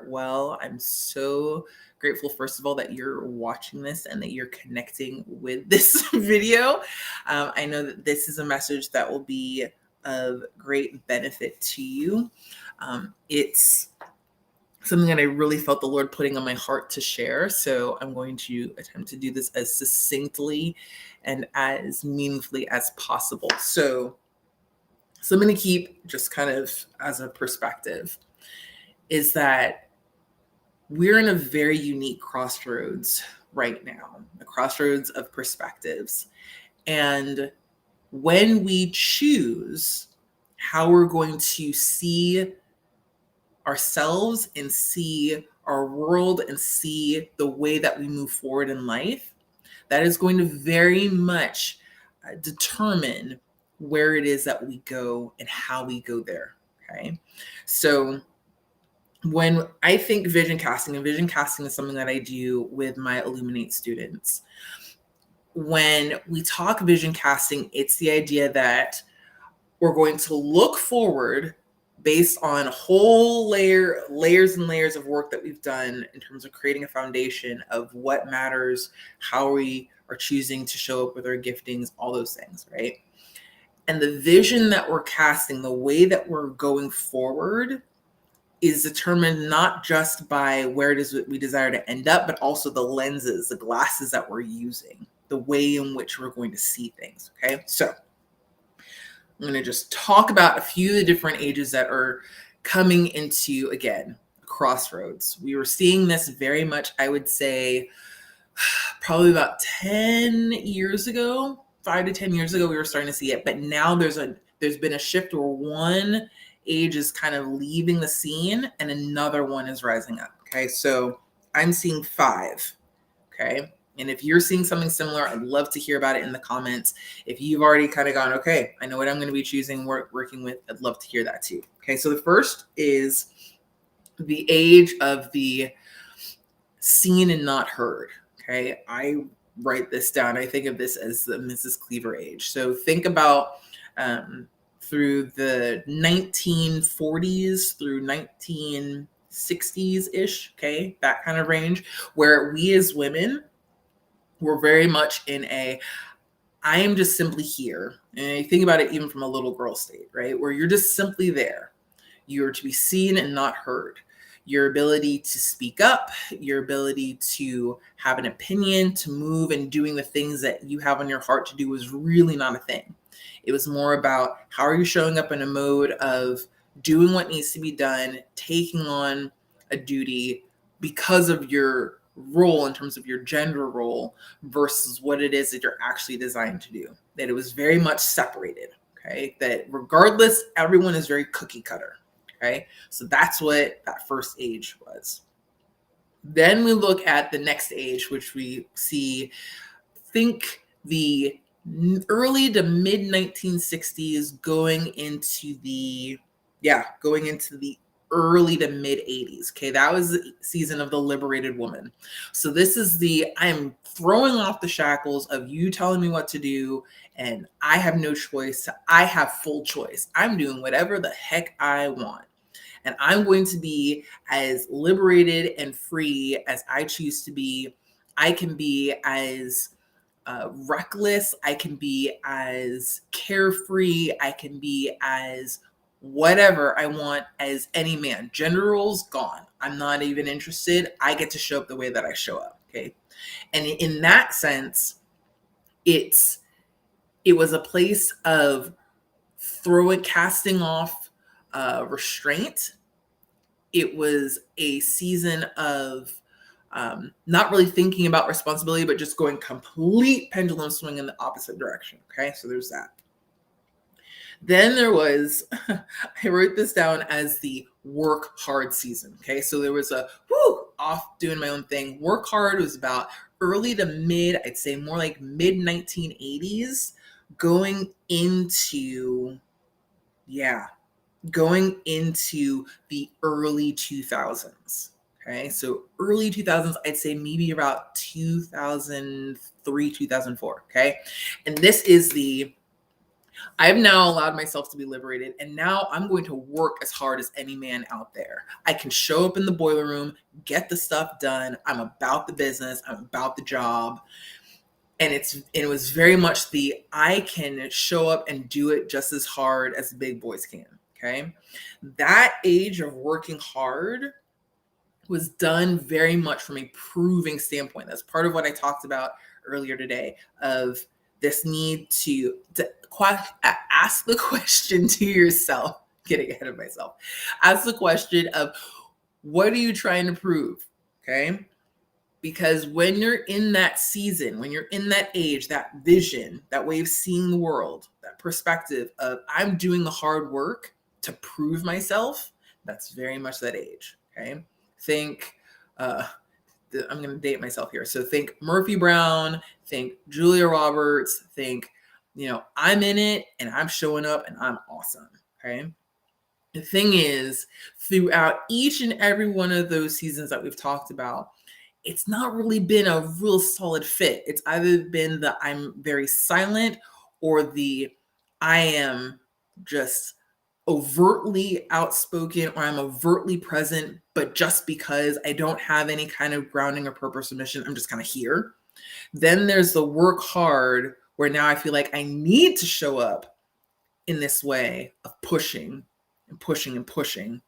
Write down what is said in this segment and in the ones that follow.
Well, I'm so grateful, first of all, that you're watching this and that you're connecting with this video. I know that this is a message that will be of great benefit to you. It's something that I really felt the Lord putting on my heart to share. So I'm going to attempt to do this as succinctly and as meaningfully as possible. So something to keep just kind of as a perspective is that we're in a very unique crossroads right now, a crossroads of perspectives. And when we choose how we're going to see ourselves and see our world and see the way that we move forward in life, that is going to very much determine where it is that we go and how we go there. Okay. So when I think vision casting, and vision casting is something that I do with my Illuminate students. When we talk vision casting, it's the idea that we're going to look forward based on layers and layers of work that we've done in terms of creating a foundation of what matters, how we are choosing to show up with our giftings, all those things, right? And the vision that we're casting, the way that we're going forward, is determined not just by where it is that we desire to end up, but also the lenses, the glasses that we're using, the way in which we're going to see things. Okay. So I'm going to just talk about a few of the different ages that are coming into, again, crossroads. We were seeing this very much, I would say, probably about 10 years ago, 5 to 10 years ago, we were starting to see it. But now there's been a shift where one age is kind of leaving the scene and another one is rising up. Okay. So I'm seeing 5. Okay. And if you're seeing something similar, I'd love to hear about it in the comments. If you've already kind of gone, okay, I know what I'm going to be choosing, working with, I'd love to hear that too. Okay. So the first is the age of the seen and not heard. Okay. I write this down. I think of this as the Mrs. Cleaver age. So think about, through the 1940s through 1960s-ish, okay, that kind of range, where we as women were very much in I am just simply here. And I think about it even from a little girl state, right? Where you're just simply there. You're to be seen and not heard. Your ability to speak up, your ability to have an opinion, to move and doing the things that you have on your heart to do was really not a thing. It was more about how are you showing up in a mode of doing what needs to be done, taking on a duty because of your role in terms of your gender role versus what it is that you're actually designed to do. That it was very much separated, okay? That regardless, everyone is very cookie cutter, okay? So that's what that first age was. Then we look at the next age, which we see, think the early to mid 1960s going into the early to mid 80s. Okay, that was the season of the liberated woman. So this is I'm throwing off the shackles of you telling me what to do and I have no choice. I have full choice. I'm doing whatever the heck I want. And I'm going to be as liberated and free as I choose to be. I can be as reckless. I can be as carefree. I can be as whatever I want as any man. Gender roles gone. I'm not even interested. I get to show up the way that I show up. Okay. And in that sense, it was a place of casting off restraint. It was a season of not really thinking about responsibility, but just going complete pendulum swing in the opposite direction. Okay, so there's that. Then there was, I wrote this down as the work hard season. Okay, so there was off doing my own thing. Work hard was about early to mid, I'd say more like mid 1980s, going into the early 2000s. Okay, so early 2000s, I'd say maybe about 2003, 2004. Okay, and this is I've now allowed myself to be liberated, and now I'm going to work as hard as any man out there. I can show up in the boiler room, get the stuff done. I'm about the business, I'm about the job. And it was very much the I can show up and do it just as hard as the big boys can. Okay. That age of working hard was done very much from a proving standpoint. That's part of what I talked about earlier today of this need to ask the question to yourself, getting ahead of myself. Ask the question of what are you trying to prove? Okay. Because when you're in that season, when you're in that age, that vision, that way of seeing the world, that perspective of I'm doing the hard work to prove myself, that's very much that age. Okay. Think, I'm going to date myself here. So think Murphy Brown, think Julia Roberts, think, I'm in it and I'm showing up and I'm awesome. Okay. The thing is, throughout each and every one of those seasons that we've talked about, it's not really been a real solid fit. It's either been the I'm very silent or the I am just overtly outspoken or I'm overtly present, but just because I don't have any kind of grounding or purpose or mission, I'm just kind of here. Then there's the work hard where now I feel like I need to show up in this way of pushing and pushing and pushing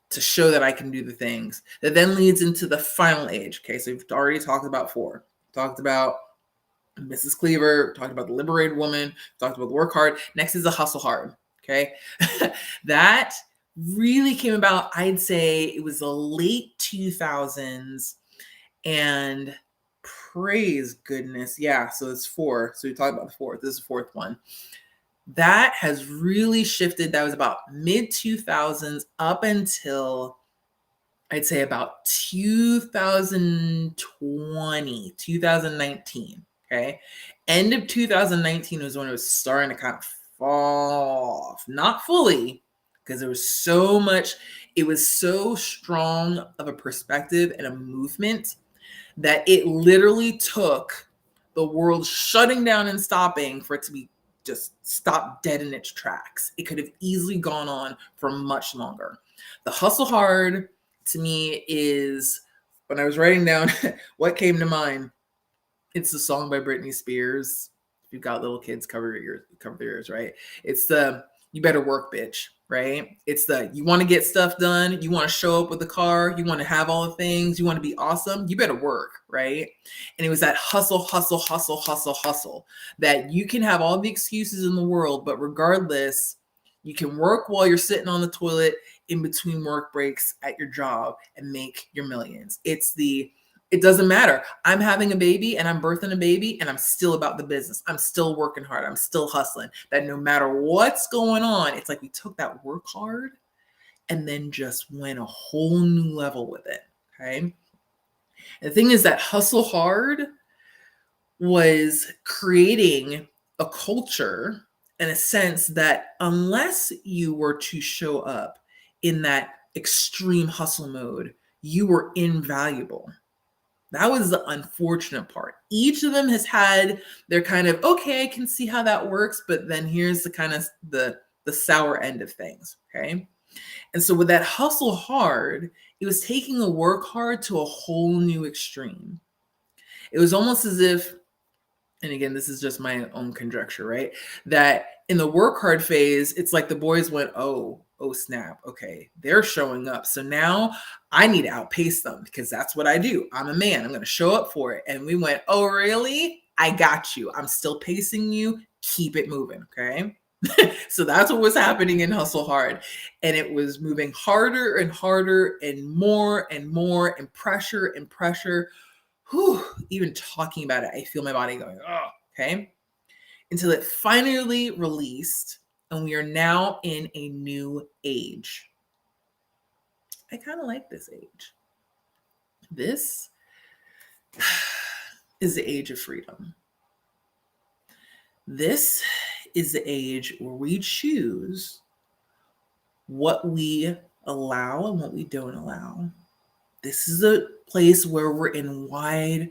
to show that I can do the things. That then leads into the final age. Okay, so we've already talked about 4. Talked about Mrs. Cleaver, talked about the liberated woman, talked about the work hard. Next is the hustle hard. Okay, that really came about, I'd say it was the late 2000s, and praise goodness. Yeah, so it's 4. So we talked about the 4th. This is the 4th one. That has really shifted. That was about mid 2000s up until I'd say about 2020, 2019. Okay. End of 2019 was when it was starting to kind of fall off. Not fully, because there was so much, it was so strong of a perspective and a movement that it literally took the world shutting down and stopping for it to be just stop dead in its tracks. It could have easily gone on for much longer. The hustle hard to me is, when I was writing down what came to mind, it's the song by Britney Spears. If you've got little kids, cover their ears, right? It's the you better work, bitch, right? It's the you want to get stuff done, you want to show up with the car, you want to have all the things, you want to be awesome, you better work, right? And it was that hustle, hustle, hustle, hustle, hustle, that you can have all the excuses in the world, but regardless, you can work while you're sitting on the toilet in between work breaks at your job and make your millions. It doesn't matter. I'm having a baby and I'm birthing a baby and I'm still about the business. I'm still working hard. I'm still hustling. That no matter what's going on, it's like we took that work hard and then just went a whole new level with it. Okay. And the thing is that hustle hard was creating a culture in a sense that unless you were to show up in that extreme hustle mode, you were invaluable. That was the unfortunate part. Each of them has had their kind of, okay, I can see how that works, but then here's the kind of the sour end of things, okay? And so with that hustle hard, it was taking the work hard to a whole new extreme. It was almost as if, and again, this is just my own conjecture, right? That in the work hard phase, it's like the boys went, oh snap, okay, they're showing up. So now I need to outpace them because that's what I do. I'm a man, I'm going to show up for it. And we went, oh, really? I got you. I'm still pacing you. Keep it moving, okay? So that's what was happening in Hustle Hard. And it was moving harder and harder and more and pressure and pressure. Whew, even talking about it, I feel my body going, oh, okay? Until it finally released, and we are now in a new age. I kind of like this age. This is the age of freedom. This is the age where we choose what we allow and what we don't allow. This is a place where we're in wide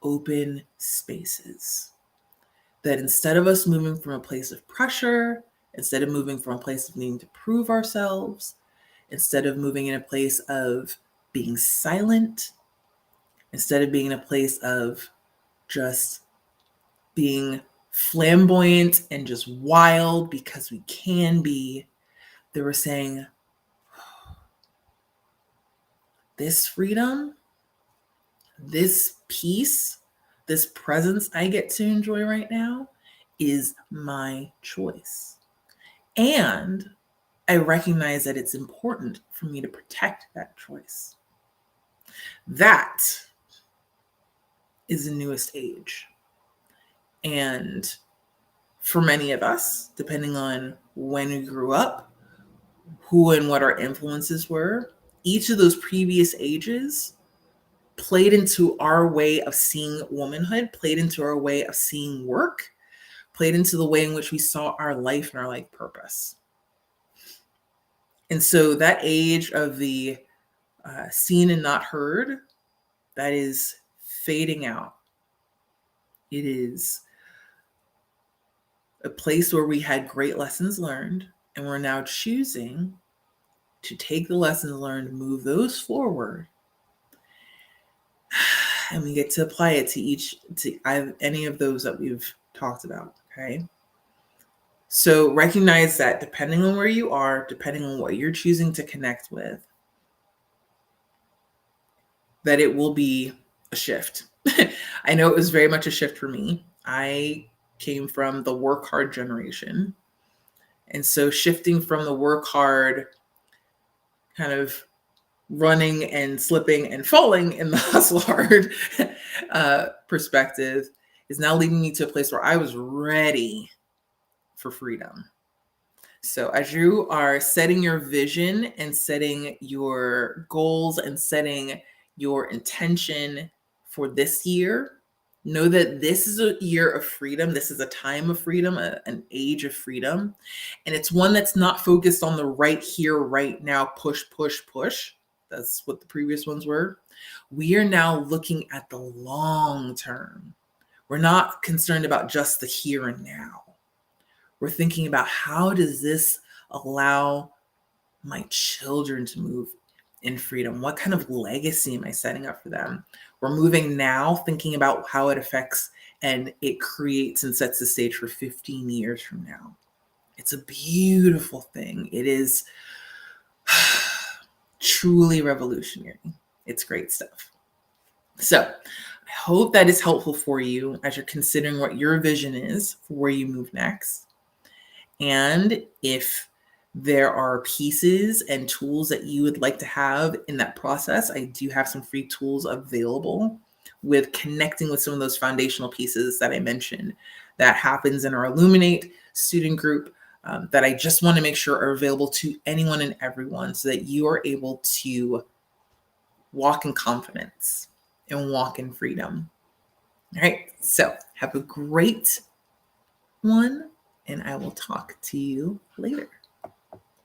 open spaces. That instead of us moving from a place of pressure instead of moving from a place of needing to prove ourselves, instead of moving in a place of being silent, instead of being in a place of just being flamboyant and just wild because we can be, they were saying, this freedom, this peace, this presence I get to enjoy right now is my choice. And I recognize that it's important for me to protect that choice. That is the newest age. And for many of us, depending on when we grew up, who and what our influences were, each of those previous ages played into our way of seeing womanhood, played into our way of seeing work, played into the way in which we saw our life and our life purpose. And so that age of the seen and not heard, that is fading out. It is a place where we had great lessons learned, and we're now choosing to take the lessons learned, move those forward, and we get to apply it to any of those that we've talked about, okay? So recognize that depending on where you are, depending on what you're choosing to connect with, that it will be a shift. I know it was very much a shift for me. I came from the work hard generation. And so shifting from the work hard, kind of running and slipping and falling in the hustle hard perspective is now leading me to a place where I was ready for freedom. So as you are setting your vision and setting your goals and setting your intention for this year, know that this is a year of freedom. This is a time of freedom, an age of freedom. And it's one that's not focused on the right here, right now, push, push, push. That's what the previous ones were. We are now looking at the long term. We're not concerned about just the here and now. We're thinking about, how does this allow my children to move in freedom? What kind of legacy am I setting up for them? We're moving now, thinking about how it affects and it creates and sets the stage for 15 years from now. It's a beautiful thing. It is truly revolutionary. It's great stuff. So I hope that is helpful for you as you're considering what your vision is for where you move next. And if there are pieces and tools that you would like to have in that process, I do have some free tools available with connecting with some of those foundational pieces that I mentioned. That happens in our Illuminate student group that I just want to make sure are available to anyone and everyone, so that you are able to walk in confidence and walk in freedom. All right, so have a great one, and I will talk to you later.